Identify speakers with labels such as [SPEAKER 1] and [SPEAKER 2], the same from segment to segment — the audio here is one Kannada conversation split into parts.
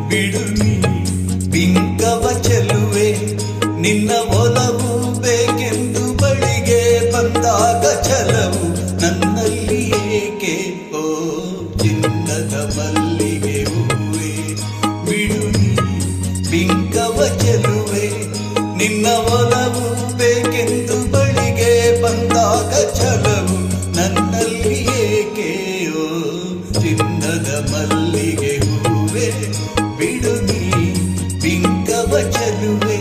[SPEAKER 1] ಬಿಡು ನೀ ಬಿಂಕವ ಚೆಲುವೆ ನಿನ್ನ ಒಲವು ಬೇಕೆಂದು ಬಳಿಗೆ ಬಂದಾಗ ಛಲವು ನನ್ನಲ್ಲಿ ಏಕೆ ಓ ಚಿನ್ನದ ಮಲ್ಲಿಗೆ ಹೂವೆ ಬಿಡು ನೀ ಬಿಂಕವ ಚೆಲುವೆ ನಿನ್ನ ಒಲವು ಬೇಕೆಂದು ಬಳಿಗೆ ಬಂದಾಗ ಛಲವು ನನ್ನಲ್ಲಿ ಏಕೆ ಓ ಚಿನ್ನದ ಮಲ್ಲಿಗೆ ಹೂವೆ ಬಿಡು ನೀ ಬಿಂಕವ ಚೆಲುವೆ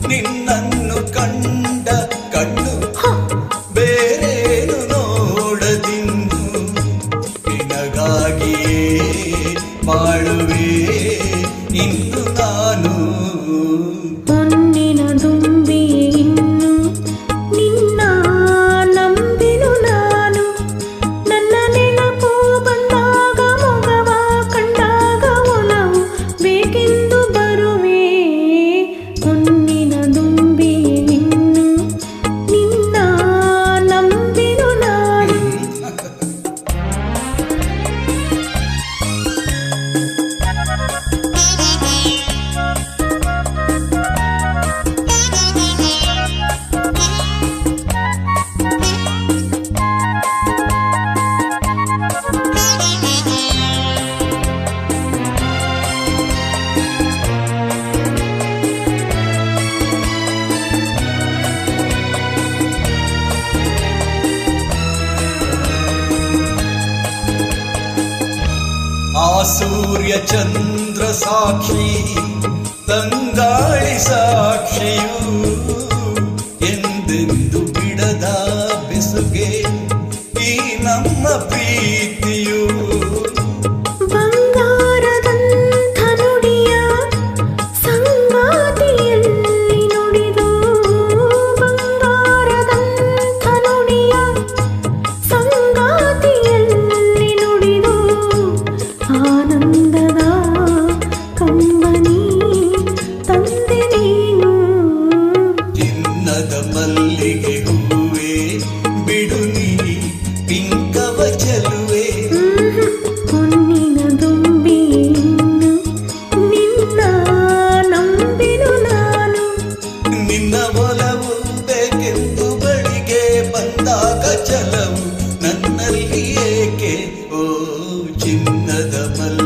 [SPEAKER 1] ನಿನ್ನನ್ನು ಕಂಡ ಕಣ್ಣು ಬೇರೇನು ನೋಡದಿನ್ನು ನಿನಗಾಗಿಯೇ ಬಾಳುವೆ ಇನ್ನು ನಾನು
[SPEAKER 2] ಹೊನ್ನಿನ ದುಂಬಿ ಇನ್ನು ನಿನ್ನ ನಂಬಿನು ನಾನು ನನ್ನ ನೆನಪು ಬಂದಾಗ ಮೊಗವ ಕಂಡಾಗ ಒಲವು ಬೇಕೆಂದು ಬರುವೆ ಹೊನ್ನಿನ ದುಂಬಿ ಇನ್ನು ನಿನ್ನ ನಂಬಿನು ನಾನು
[SPEAKER 1] ಆ ಸೂರ್ಯ ಚಂದ್ರ ಸಾಕ್ಷಿ ತಂಗಾಳಿ ಸಾಕ್ಷಿಯು ಎಂದೆಂದು ಬಿಡದ ಬೆಸುಗೆ ಈ ನಮ್ಮ ಪ್ರೀತಿಯು
[SPEAKER 2] ಬಂಗಾರದಂಥ ನುಡಿಯ ಸಂಗಾತಿಯಲ್ಲಿ ನುಡಿದು ಬಂಗಾರದಂಥ ನುಡಿಯ ಸಂಗಾತಿಯಲ್ಲಿ ನುಡಿದು ಆನಂದದ ಕಂಬನಿ ತಂದೆ ನೀನು
[SPEAKER 1] ಚಿನ್ನದ ಮಲ್ಲಿಗೆ ಹೂವೆ ಬಿಡು ನೀ ಪಿಂಕವ ಚೆಲುವೆ
[SPEAKER 2] ಹೊನ್ನಿನ ದುಂಬಿ ಇನ್ನು ನಿನ್ನ ನಂಬಿನು ನಾನು
[SPEAKER 1] ನಿನ್ನ ಒಲವು ಬೇಕೆಂದು ಬಳಿಗೆ ಬಂದಾಗ ಛಲವು ನನ್ನಲ್ಲಿ ಏಕೆ ಓ ಚಿನ್ನದ ಮಲ್ಲಿಗೆ